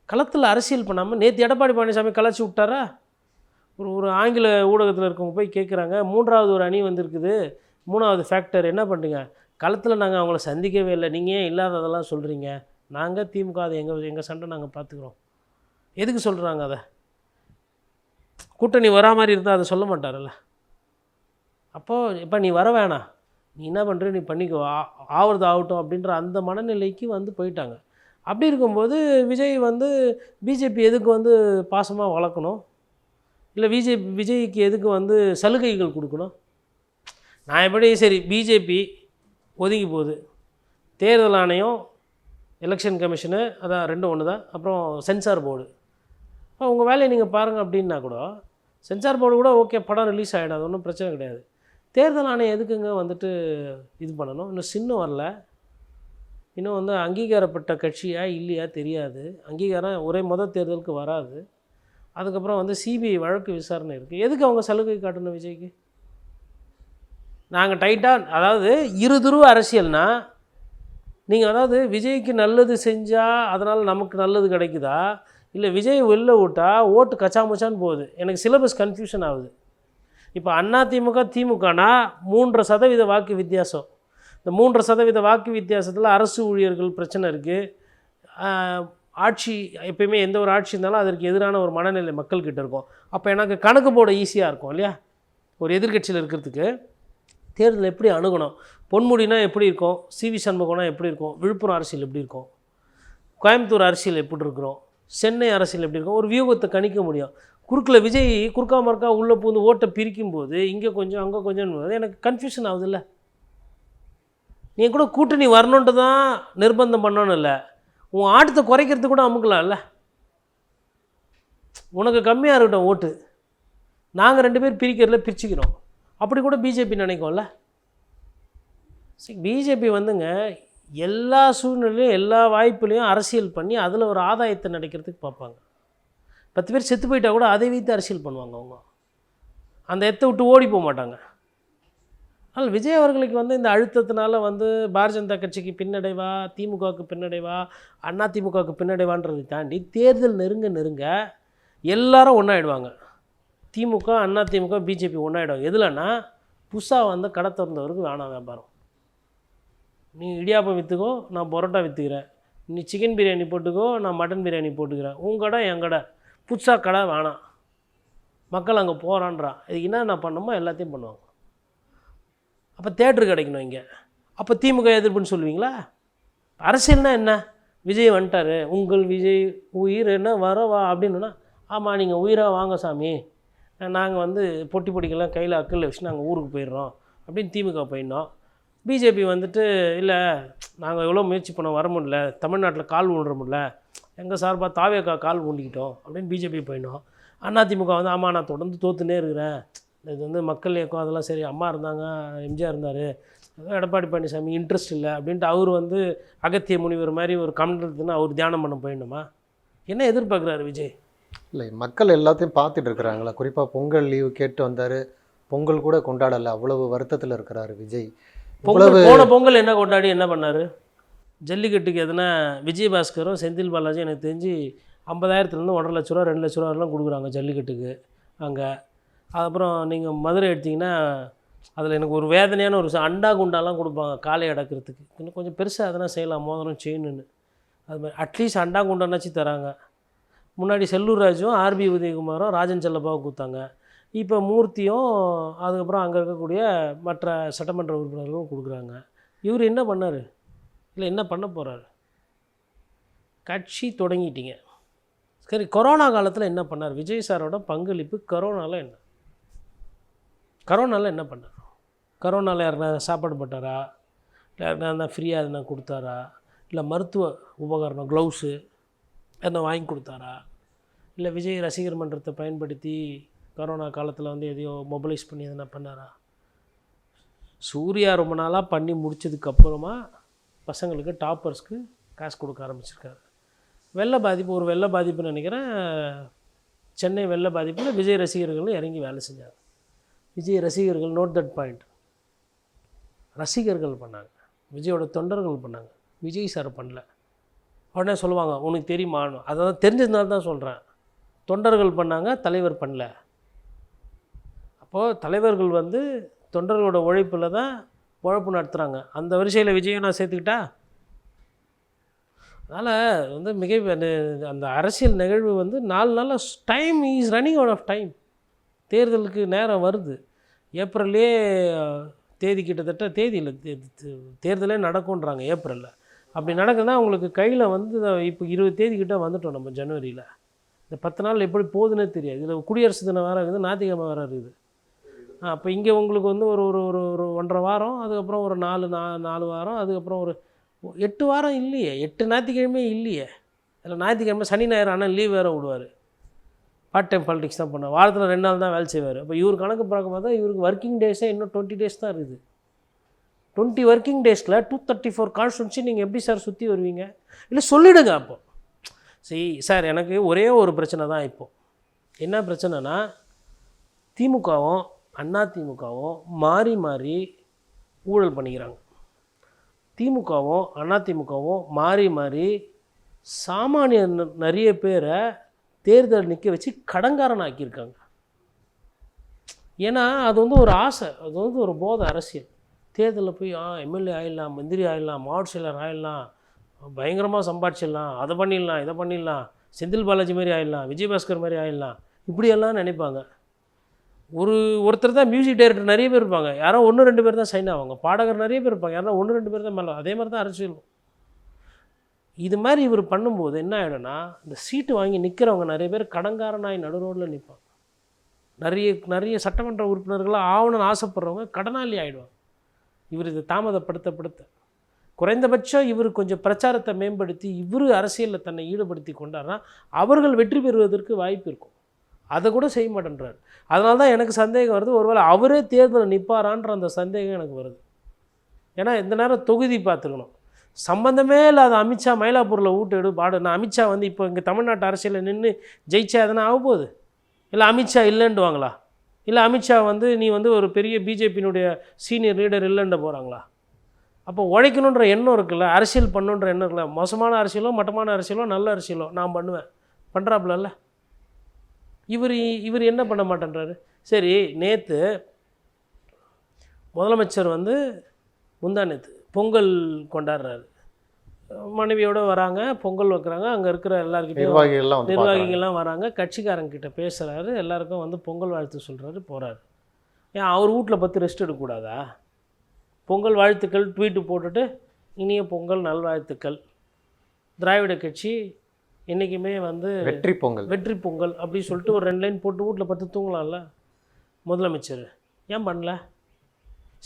A: களத்தில் அரசியல் பண்ணாமல். நேற்று எடப்பாடி பழனிசாமி கலைச்சி விட்டாரா? ஒரு ஆங்கில ஊடகத்தில் இருக்கவங்க போய் கேட்குறாங்க, 3வது ஒரு அணி வந்திருக்குது, 3வது ஃபேக்டர் என்ன பண்ணுறீங்க? களத்தில் நாங்கள் அவங்கள சந்திக்கவே இல்லை, நீங்கள் ஏன் இல்லாததெல்லாம் சொல்கிறீங்க? நாங்கள் திமுக அதை எங்கள் சண்டை நாங்கள் பார்த்துக்குறோம். எதுக்கு சொல்கிறாங்க அதை? கூட்டணி வரா மாதிரி இருந்தால் அதை சொல்ல மாட்டார்ல. அப்போது இப்போ நீ வர வேணாம், நீ என்ன பண்ணுற, நீ பண்ணிக்கோ, ஆவறது ஆகட்டும் அப்படின்ற அந்த மனநிலைக்கு வந்து போயிட்டாங்க. அப்படி இருக்கும்போது விஜய் வந்து பிஜேபி எதுக்கு வந்து பாசமாக வளர்க்கணும்? இல்லை விஜய்க்கு எதுக்கு வந்து சலுகைகள் கொடுக்கணும்? நான் எப்படி சரி, பிஜேபி ஒதுங்கி போகுது, தேர்தல் ஆணையம், எலெக்ஷன் கமிஷனு, அதான் ரெண்டும் ஒன்று தான், அப்புறம் சென்சார் போர்டு, உங்கள் வேலையை நீங்கள் பாருங்கள் அப்படின்னா கூட சென்சார் போர்டு கூட ஓகே படம் ரிலீஸ் ஆகிடும், அது ஒன்றும் பிரச்சனை கிடையாது. தேர்தல் ஆணையம் எதுக்குங்க வந்துட்டு இது பண்ணணும்? இன்னும் சின்னம் வரல, இன்னும் வந்து அங்கீகாரப்பட்ட கட்சியா இல்லையா தெரியாது. அங்கீகாரம் ஒரே தேர்தலுக்கு வராது. அதுக்கப்புறம் வந்து சிபிஐ வழக்கு விசாரணை இருக்குது. எதுக்கு அவங்க சலுகை காட்டணும் விஜய்க்கு? நாங்கள் டைட்டாக, அதாவது இருதுருவ அரசியல்னா, நீங்கள் அதாவது விஜய்க்கு நல்லது செஞ்சால் அதனால் நமக்கு நல்லது கிடைக்குதா, இல்லை விஜய் வெளில விட்டா ஓட்டு கச்சாமுச்சான்னு போகுது? எனக்கு சிலபஸ் கன்ஃபியூஷன் ஆகுது. இப்போ அதிமுக திமுகனா 3% வாக்கு வித்தியாசம். இந்த 3% வாக்கு வித்தியாசத்தில் அரசு ஊழியர்கள் பிரச்சனை இருக்குது. ஆட்சி எப்பயுமே எந்த ஒரு ஆட்சி இருந்தாலும் அதற்கு எதிரான ஒரு மனநிலை மக்கள்கிட்ட இருக்கும். அப்போ எனக்கு கணக்கு போட ஈஸியாக இருக்கும் இல்லையா? ஒரு எதிர்கட்சியில் இருக்கிறதுக்கு தேர்தல் எப்படி அணுகணும், பொன்முடினா எப்படி இருக்கும், சிவி சண்முகம்னா எப்படி இருக்கும், விழுப்புரம் அரசியல் எப்படி இருக்கும், கோயம்புத்தூர் அரசியல் எப்படி இருக்கிறோம், சென்னை அரசியல் எப்படி இருக்கும், ஒரு வியூகத்தை கணிக்க முடியும். குறுக்கில் விஜய் குறுக்கா மறுக்கா உள்ளே பூந்து ஓட்டை பிரிக்கும் போது இங்கே கொஞ்சம் அங்கே கொஞ்சம் எனக்கு கன்ஃபியூஷன் ஆகுதுல்ல. நீ கூட கூட்டணி வரணுன்ட்டு தான் நிர்பந்தம் பண்ணணும் இல்லை, உன் ஆட்டத்தை குறைக்கிறது கூட அமுக்கலாம்ல. உனக்கு கம்மியாக இருக்கட்டும் ஓட்டு, நாங்கள் 2 பேர் பிரிக்கிறதுல பிரிச்சுக்கிறோம், அப்படி கூட பிஜேபி நினைக்கும்ல. சரி, பிஜேபி வந்துங்க எல்லா சூழ்நிலையும் எல்லா வாய்ப்புலையும் அரசியல் பண்ணி அதில் ஒரு ஆதாயத்தை நினைக்கிறதுக்கு பார்ப்பாங்க. 10 பேர் செத்து போயிட்டா கூட அதை வைத்து அரசியல் பண்ணுவாங்க. அவங்க அந்த எத்தை விட்டு ஓடி போக மாட்டாங்க. ஆனால் விஜய் அவர்களுக்கு வந்து இந்த அழுத்தத்தினால வந்து பாரதிய ஜனதா கட்சிக்கு பின்னடைவா, திமுகவுக்கு பின்னடைவா, அதிமுகவுக்கு பின்னடைவான்றதை தாண்டி தேர்தல் நெருங்க எல்லாரும் ஒன்றாயிடுவாங்க. திமுக, அதிமுக, பிஜேபி ஒன்றாயிடுவாங்க. எதுலன்னா புதுசாக வந்து கடை திறந்தவருக்கு வேணாம் வியாபாரம். நீ இடியாப்பம் விற்றுக்கோ, நான் பரோட்டா விற்றுக்கிறேன். நீ சிக்கன் பிரியாணி போட்டுக்கோ, நான் மட்டன் பிரியாணி போட்டுக்கிறேன். உன் கடை என் கடை, புதுசாக கடை வேணாம். மக்கள் அங்கே போகிறான்றான். இதுக்கு என்ன பண்ணணுமோ எல்லாத்தையும் பண்ணுவாங்க. அப்போ தேட்டரு கிடைக்கணும் இங்கே. அப்போ திமுக எதிர்ப்புன்னு சொல்லுவீங்களா? அரசியல்னால் என்ன? விஜய் வந்துட்டார், உங்கள் விஜய் உயிர் என்ன வரவா அப்படின்னா, ஆமாம் நீங்கள் உயிராக வாங்க சாமி, நாங்கள் வந்து பொட்டி பொடிக்கெல்லாம் கையில் அக்கல்ல வச்சு நாங்கள் ஊருக்கு போயிடுறோம் அப்படின்னு திமுக போயிடணும். பிஜேபி வந்துட்டு இல்லை நாங்கள் எவ்வளோ முயற்சி பண்ண வர முடியல, தமிழ்நாட்டில் கால் ஊன்ற முடியல, எங்கள் சார்பாக தாவேக்கா கால் ஊண்டிக்கிட்டோம் அப்படின்னு பிஜேபி போயிடணும். அதிமுக வந்து ஆமாம் நான் தொடர்ந்து தோற்றுனே இருக்கிறேன், இது வந்து மக்கள் இயக்கம் அதெல்லாம் சரி, அம்மா இருந்தாங்க, எம்ஜிஆர் இருந்தார், எடப்பாடி பழனிசாமி இன்ட்ரெஸ்ட் இல்லை அப்படின்ட்டு அவர் வந்து அகத்திய முனிவர் மாதிரி ஒரு கமண்டலத்துன்னு அவர் தியானம் பண்ண போயிடணுமா? என்ன எதிர்பார்க்குறாரு விஜய்?
B: இல்லை, மக்கள் எல்லாத்தையும் பார்த்துட்டு இருக்கிறாங்களா? குறிப்பாக பொங்கல் லீவு கேட்டு வந்தார், பொங்கல் கூட கொண்டாடலை, அவ்வளவு வருத்தத்தில் இருக்கிறாரு விஜய்.
A: போன பொங்கல் என்ன கொண்டாடி என்ன பண்ணார்? ஜல்லிக்கட்டுக்கு எதுனா விஜயபாஸ்கரும் செந்தில் பாலாஜி எனக்கு தெரிஞ்சு 50,000 1.5 லட்ச ரூபா 2 லட்ச ரூபாலாம் கொடுக்குறாங்க ஜல்லிக்கட்டுக்கு அங்கே. அதுக்கப்புறம் நீங்கள் மதுரை எடுத்திங்கன்னா அதில் எனக்கு ஒரு வேதனையான ஒரு அண்டா குண்டாலாம் கொடுப்பாங்க காலை அடக்கிறதுக்கு. இன்னும் கொஞ்சம் பெருசாக அதெல்லாம் செய்யலாம், மோதிரம் செயின்னு. அது மாதிரி அட்லீஸ்ட் அண்டா குண்டானாச்சு தராங்க. முன்னாடி செல்லூர் ராஜும் ஆர்பி உதயகுமாரும் ராஜன் செல்லப்பாவும் கொடுத்தாங்க. இப்போ மூர்த்தியும் அதுக்கப்புறம் அங்கே இருக்கக்கூடிய மற்ற சட்டமன்ற உறுப்பினர்களும் கொடுக்குறாங்க. இவர் என்ன பண்ணார்? இல்லை என்ன பண்ண போகிறாரு? கட்சி தொடங்கிட்டீங்க சரி, கொரோனா காலத்தில் என்ன பண்ணார் விஜய் சாரோட பங்களிப்பு? கொரோனாவில் என்ன பண்ணார்? கொரோனாவில் யாருனா சாப்பாடு போட்டாரா, இல்லை யாருனா ஃப்ரீயாக எதுனா கொடுத்தாரா, இல்லை மருத்துவ உபகரணம் க்ளவுஸு எதனா வாங்கி கொடுத்தாரா, இல்லை விஜய் ரசிகர் மன்றத்தை பயன்படுத்தி கொரோனா காலத்தில் வந்து எதையோ மொபைலைஸ் பண்ணி எதனா பண்ணாரா? சூர்யா ரொம்ப நாளாக பண்ணி முடித்ததுக்கப்புறமா பசங்களுக்கு டாப்பர்ஸ்க்கு காசு கொடுக்க ஆரம்பிச்சிருக்காரு. வெள்ள பாதிப்புன்னு நினைக்கிறேன், சென்னை வெள்ள பாதிப்பில் விஜய் ரசிகர்கள் இறங்கி வேலை செஞ்சாங்க. விஜய் ரசிகர்கள், நோட் தட் பாயிண்ட், ரசிகர்கள் பண்ணாங்க, விஜயோட தொண்டர்கள் பண்ணாங்க, விஜய் சார் பண்ணல. உடனே சொல்லுவாங்க உனக்கு தெரியுமா? அதான் தெரிஞ்சதுனால தான் சொல்கிறேன். தொண்டர்கள் பண்ணாங்க, தலைவர் பண்ணல. அப்போது தலைவர்கள் வந்து தொண்டர்களோட உழைப்பில் தான் உழைப்பு நடத்துகிறாங்க. அந்த வரிசையில் விஜயை நான் சேர்த்துக்கிட்டா? அதனால் வந்து அந்த அரசியல் நிகழ்வு வந்து 4 நாளாக time is running out of time. தேர்தலுக்கு நேரம் வருது. ஏப்ரல்லே தேதி கிட்டத்தட்ட தேதியில் தேர்தலே நடக்கும்ன்றாங்க ஏப்ரலில். அப்படி நடக்குதுன்னா உங்களுக்கு கையில் வந்து இப்போ 20 தேதி கிட்ட வந்துட்டோம் நம்ம ஜனவரியில். இந்த 10 நாள் எப்படி போகுதுன்னே தெரியாது. இதில் குடியரசு தினம் வேறு இருக்குது, ஞாயிற்றுக்கிழமை வேறு இருக்குது. அப்போ இங்கே உங்களுக்கு வந்து ஒரு ஒரு ஒரு 1.5 வாரம், அதுக்கப்புறம் ஒரு 4 வாரம், அதுக்கப்புறம் ஒரு 8 வாரம் இல்லையே, 8 ஞாயிற்றுக்கிழமை இல்லையே. அதில் ஞாயிற்றுக்கிழமை சனி ஞாயிறு ஆனால் லீவ் வேறு விடுவார். பார்ட் டைம் பாலிடிக்ஸ் தான் பண்ணுவார், வாரத்தில் 2 நாள் தான் வேலை செய்வார். அப்போ இவர் கணக்கு பார்க்கும் போது இவருக்கு ஒர்க்கிங் டேஸே இன்னும் 20 டேஸ் தான் இருக்குது. 20 ஒர்க்கிங் டேஸில் 234 கான்ஸ்டிட்யூன்சி நீங்கள் எப்படி சார் சுற்றி வருவீங்க? இல்லை சொல்லிவிடுங்க. அப்போ சரி சார், எனக்கு ஒரே ஒரு பிரச்சனை தான். இப்போது என்ன பிரச்சனைனா, திமுகவும் அதிமுகவும் மாறி மாறி ஊழல் பண்ணிக்கிறாங்க. திமுகவும் அதிமுகவும் மாறி மாறி சாமானிய நிறைய பேரை தேர்தல் நிற்க வச்சு கடங்காரன் ஆக்கியிருக்காங்க. ஏன்னா அது வந்து ஒரு ஆசை, அது வந்து ஒரு போதை அரசியல். தேர்தலில் போய் எம்எல்ஏ ஆகிடலாம், மந்திரி ஆகிடலாம், மாவட்ட செயலர் ஆகிடலாம், பயங்கரமாக சம்பாதிச்சிடலாம், அதை பண்ணிடலாம், இதை பண்ணிடலாம், செந்தில் பாலாஜி மாதிரி ஆகிடலாம், விஜயபாஸ்கர் மாதிரி ஆகிடலாம், இப்படியெல்லாம் நினைப்பாங்க. ஒருத்தர் தான் மியூசிக் டைரக்டர் நிறைய பேர் இருப்பாங்க, யாரோ 1-2 பேர் தான் சைன் ஆவாங்க. பாடகர் நிறைய பேர் இருப்பாங்க, யாரோ 1-2 பேர் தான் மேலே. அதே மாதிரி தான் அரசியல். இது மாதிரி இவர் பண்ணும்போது என்ன ஆகிடும்னா, இந்த சீட்டு வாங்கி நிற்கிறவங்க நிறைய பேர் கடங்காரனாய் நடு ரோட்டில் நிற்பாங்க. நிறைய சட்டமன்ற உறுப்பினர்களாக ஆகணும்னு ஆசைப்படுறவங்க கடனாளி ஆகிடுவாங்க. இவர் இதை தாமதப்படுத்த குறைந்தபட்சம் இவர் கொஞ்சம் பிரச்சாரத்தை மேம்படுத்தி இவர் அரசியலில் தன்னை ஈடுபடுத்தி கொண்டாருன்னா அவர்கள் வெற்றி பெறுவதற்கு வாய்ப்பு இருக்கும். அதை கூட செய்ய மாட்டேன்றார். அதனால தான் எனக்கு சந்தேகம் வருது, ஒருவேளை அவரே தேர்தலில் நிற்பாரான்ற அந்த சந்தேகம் எனக்கு வருது. ஏன்னா இந்த நேரம் தொகுதி பார்த்துக்கணும். சம்பந்தமே இல்லாத அமித்ஷா மயிலாப்பூரில் ஊட்டு பாடு. நான் அமித்ஷா வந்து இப்போ இங்கே தமிழ்நாட்டு அரசியலில் நின்று ஜெயிச்சா எதனா ஆக போகுது? இல்லை அமித்ஷா இல்லைன்டுவாங்களா? இல்லை அமித்ஷா வந்து நீ வந்து ஒரு பெரிய பிஜேபியினுடைய சீனியர் லீடர் இல்லைன்னு போகிறாங்களா? அப்போ உழைக்கணுன்ற எண்ணம் இருக்குல்ல, அரசியல் பண்ணுன்ற எண்ணம் இருக்குல்ல. மோசமான அரசியலோ மட்டமான அரசியலோ நல்ல அரசியலோ நான் பண்ணுவேன், பண்ணுறாப்புல. இவர் என்ன பண்ண மாட்டேன்றாரு. சரி, நேற்று முதலமைச்சர் வந்து நேற்று பொங்கல் கொண்டாடுறாரு, மனைவியோடு வராங்க, பொங்கல் வைக்கிறாங்க. அங்கே இருக்கிற எல்லாருக்கிட்டையும் நிர்வாகிகள்லாம் வராங்க, கட்சிக்காரங்கிட்ட பேசுகிறாரு, எல்லாருக்கும் வந்து பொங்கல் வாழ்த்து சொல்கிறாரு, போகிறாரு. ஏன் அவர் வீட்டில் பற்றி ரெஸ்ட் எடுக்கக்கூடாதா? பொங்கல் வாழ்த்துக்கள் ட்வீட்டு போட்டுட்டு இனிய பொங்கல் நல்வாழ்த்துக்கள், திராவிட கட்சி என்றைக்குமே வந்து வெற்றி பொங்கல் அப்படின்னு சொல்லிட்டு ஒரு 2 லைன் போட்டு வீட்டில் பற்றி தூங்கலாம்ல முதலமைச்சர். ஏன் பண்ணல?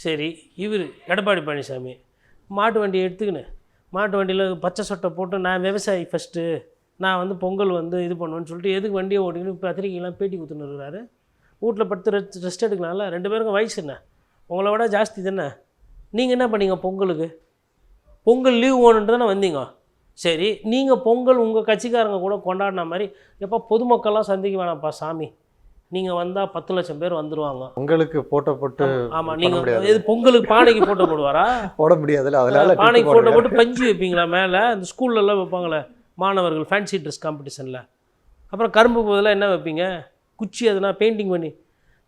A: சரி, இவர் எடப்பாடி பழனிசாமி மாட்டு வண்டியை எடுத்துக்கின்னு மாட்டு வண்டியில் பச்சை சட்டை போட்டு நான் விவசாயி ஃபஸ்ட்டு, நான் வந்து பொங்கல் வந்து இது பண்ணுவேன்னு சொல்லிட்டு எதுக்கு வண்டியை ஓட்டிக்கின்னு பத்திரிக்கைலாம் பேட்டி கொடுத்துன்னு இருக்கிறாரு. வீட்டில் படுத்து ரெஸ்ட் எடுக்கலாம்ல. 2 பேருக்கும் வயசு என்ன? உங்களை விட ஜாஸ்தி தானே. நீங்கள் என்ன பண்ணீங்க? பொங்கல் லீவ் ஓணுன்ட்டு தானே வந்தீங்க. சரி, நீங்கள் பொங்கல் உங்கள் கட்சிக்காரங்க கூட கொண்டாடின மாதிரி எப்போ பொதுமக்கள்லாம் சந்திக்க வேணாம்ப்பா சாமி, நீங்கள் வந்தால் 10 லட்சம் பேர் வந்துடுவாங்க.
B: பொங்கலுக்கு போட்டோ போட்டு.
A: ஆமாம், நீங்கள் இது பொங்கலுக்கு பானைக்கு போட்டோ போடுவாரா?
B: போட முடியாதுல்ல, அதனால்
A: பானைக்கு போட்டோ போட்டு பஞ்சு வைப்பீங்களா மேலே? இந்த ஸ்கூல்லலாம் வைப்பாங்களே மாணவர்கள் ஃபேன்சி ட்ரெஸ் காம்படிஷனில். அப்புறம் கரும்பு போதில் என்ன வைப்பீங்க? குச்சி எதுனா பெயிண்டிங் பண்ணி.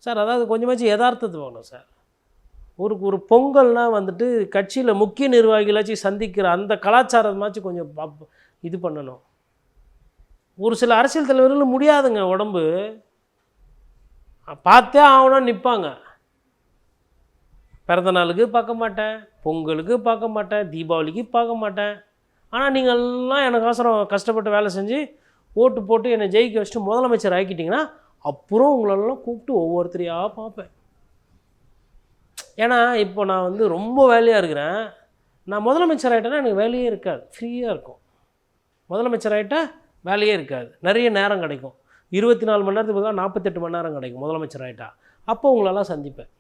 A: சார், அதாவது கொஞ்சமாச்சும் யதார்த்தத்தை வேணும் சார். ஒரு பொங்கல்னால் வந்துட்டு கட்சியில் முக்கிய நிர்வாகிகளாச்சும் சந்திக்கிற அந்த கலாச்சாரமாச்சும் கொஞ்சம் இது பண்ணணும். ஒரு சில அரசியல் தலைவர்கள் முடியாதுங்க, உடம்பு பார்த்தே ஆகணும்னு நிற்பாங்க. பிறந்த நாளுக்கு பார்க்க மாட்டேன், பொங்கலுக்கு பார்க்க மாட்டேன், தீபாவளிக்கு பார்க்க மாட்டேன். ஆனால் நீங்கள்லாம் எனக்கு அவசரம் கஷ்டப்பட்டு வேலை செஞ்சு ஓட்டு போட்டு என்னை ஜெயிக்க வச்சுட்டு முதலமைச்சர் ஆக்கிட்டிங்கன்னா அப்புறம் உங்களெல்லாம் கூப்பிட்டு ஒவ்வொருத்தரையாக பார்ப்பேன். ஏன்னா இப்போ நான் வந்து ரொம்ப வேலையாக இருக்கிறேன். நான் முதலமைச்சர் ஆகிட்டேன்னா எனக்கு வேலையே இருக்காது, ஃப்ரீயாக இருக்கும். முதலமைச்சர் ஆகிட்டா வேலையே இருக்காது, நிறைய நேரம் கிடைக்கும். 24 மணி நேரத்துக்கு பதிலாக 48 மணி நேரம் கிடைக்கும் முதலமைச்சர் ஆகிட்டா. அப்போ உங்களெல்லாம் சந்திப்பேன்,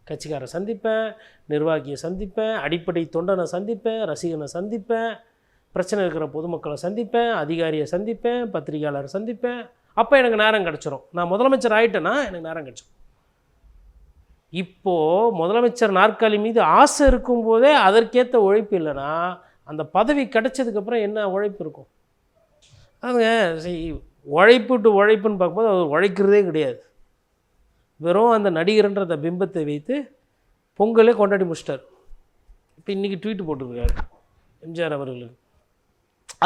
A: கட்சிக்காரை சந்திப்பேன், நிர்வாகியை சந்திப்பேன், அடிப்படை தொண்டனை சந்திப்பேன், ரசிகனை சந்திப்பேன், பிரச்சனை இருக்கிற பொதுமக்களை சந்திப்பேன், அதிகாரியை சந்திப்பேன், பத்திரிகையாளரை சந்திப்பேன். அப்போ எனக்கு நேரம் கிடச்சிரும். நான் முதலமைச்சர் ஆகிட்டேன்னா எனக்கு நேரம் கிடச்சிரும். இப்போது முதலமைச்சர் நாற்காலி மீது ஆசை இருக்கும்போதே அதற்கேற்ற உழைப்பு இல்லைன்னா அந்த பதவி கிடைச்சதுக்கப்புறம் என்ன உழைப்பு இருக்கும்? அதுங்க உழைப்புன்னு பார்க்கும்போது அவர் உழைக்கிறதே கிடையாது. வெறும் அந்த நடிகர்ன்ற பிம்பத்தை வைத்து பொங்கலே கொண்டாடி முடிச்சிட்டார். இப்போ இன்றைக்கி ட்வீட்டு போட்டுருக்காரு எம்ஜிஆர் அவர்களுக்கு.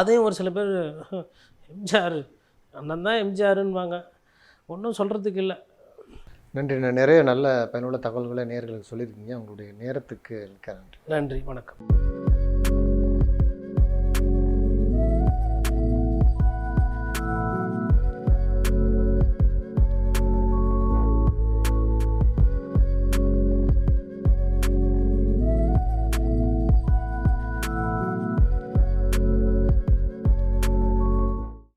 A: அதையும் ஒரு சில பேர் எம்ஜிஆர் அண்ணன் தான் எம்ஜிஆருன்னுவாங்க, ஒன்றும் சொல்கிறதுக்கு இல்லை.
B: நன்றி. நிறைய நல்ல பயனுள்ள தகவல்களை நேயர்களுக்கு சொல்லியிருக்கீங்க. உங்களுடைய நேரத்துக்கு நன்றி.
A: நன்றி, வணக்கம்.